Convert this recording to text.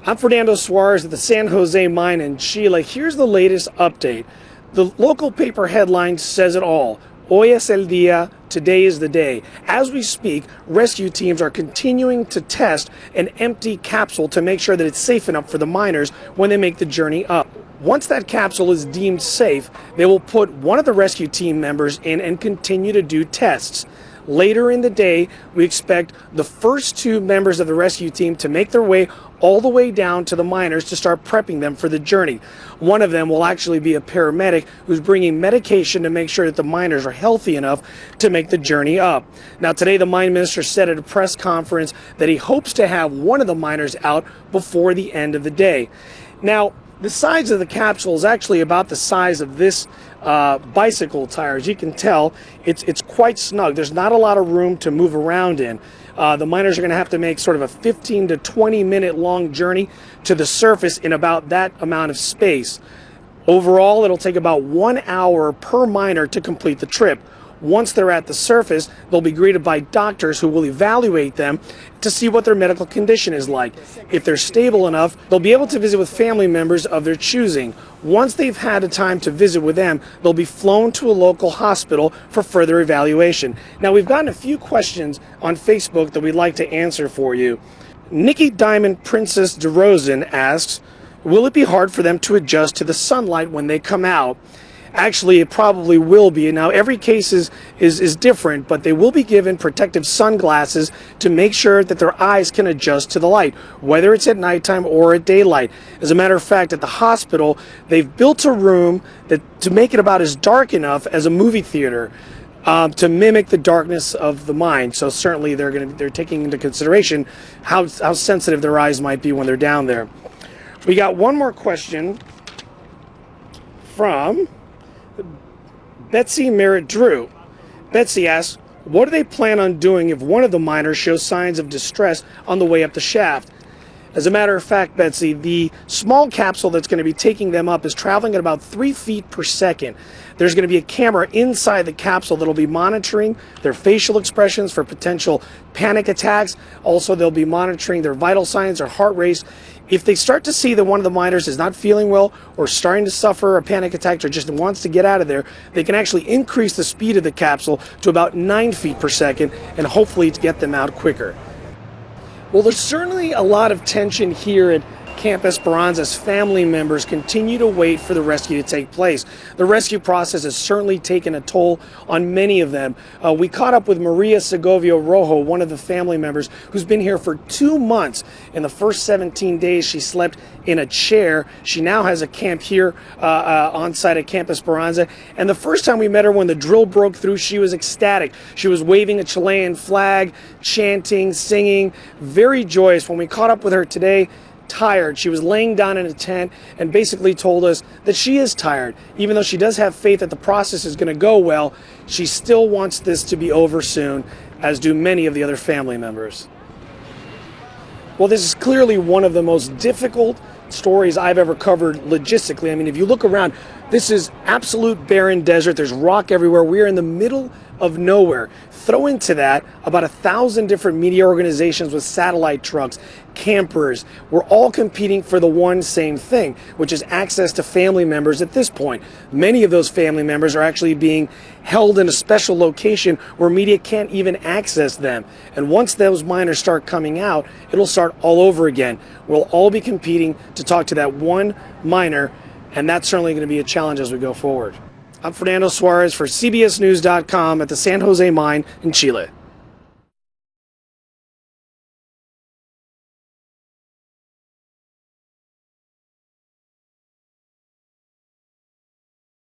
I'm Fernando Suarez at the San Jose mine in Chile. Here's the latest update. The local paper headline says it all. Hoy es el día, today is the day. As we speak, rescue teams are continuing to test an empty capsule to make sure that it's safe enough for the miners when they make the journey up. Once that capsule is deemed safe, they will put one of the rescue team members in and continue to do tests. Later in the day, we expect the first two members of the rescue team to make their way all the way down to the miners to start prepping them for the journey. One of them will actually be a paramedic who's bringing medication to make sure that the miners are healthy enough to make the journey up. Now today the mine minister said at a press conference that he hopes to have one of the miners out before the end of the day. Now, the size of the capsule is actually about the size of this bicycle tire. As you can tell, it's quite snug. There's not a lot of room to move around in. The miners are going to have to make sort of a 15 to 20 minute long journey to the surface in about that amount of space. Overall, it'll take about 1 hour per miner to complete the trip. Once they're at the surface, they'll be greeted by doctors who will evaluate them to see what their medical condition is like. If they're stable enough, they'll be able to visit with family members of their choosing. Once they've had a time to visit with them, they'll be flown to a local hospital for further evaluation. Now, we've gotten a few questions on Facebook that we'd like to answer for you. Nikki Diamond Princess DeRozan asks, will it be hard for them to adjust to the sunlight when they come out? Actually, it probably will be. Now, every case is different, but they will be given protective sunglasses to make sure that their eyes can adjust to the light, whether it's at nighttime or at daylight. As a matter of fact, at the hospital, they've built a room to make it about as dark enough as a movie theater to mimic the darkness of the mine. So certainly they're taking into consideration how sensitive their eyes might be when they're down there. We got one more question from Betsy Merritt Drew. Betsy asks, what do they plan on doing if one of the miners shows signs of distress on the way up the shaft? As a matter of fact, Betsy, the small capsule that's going to be taking them up is traveling at about 3 feet per second. There's going to be a camera inside the capsule that'll be monitoring their facial expressions for potential panic attacks. Also, they'll be monitoring their vital signs, their heart rate. If they start to see that one of the miners is not feeling well or starting to suffer a panic attack or just wants to get out of there, they can actually increase the speed of the capsule to about 9 feet per second and hopefully to get them out quicker. Well, there's certainly a lot of tension here at Camp Esperanza as family members continue to wait for the rescue to take place. The rescue process has certainly taken a toll on many of them. We caught up with Maria Segovia Rojo, one of the family members who's been here for 2 months. In the first 17 days, she slept in a chair. She now has a camp here on site at Camp Esperanza. And the first time we met her, when the drill broke through, she was ecstatic. She was waving a Chilean flag, chanting, singing, very joyous. When we caught up with her today, tired. She was laying down in a tent and basically told us that she is tired. Even though she does have faith that the process is going to go well, she still wants this to be over soon, as do many of the other family members. Well, this is clearly one of the most difficult stories I've ever covered logistically. I mean, if you look around, this is absolute barren desert. There's rock everywhere. We're in the middle of nowhere. Throw into that about 1,000 different media organizations with satellite trucks, campers. We're all competing for the one same thing, which is access to family members at this point. Many of those family members are actually being held in a special location where media can't even access them. And once those miners start coming out, it'll start all over again. We'll all be competing to talk to that one miner, and that's certainly going to be a challenge as we go forward. I'm Fernando Suarez for CBSNews.com at the San Jose mine in Chile.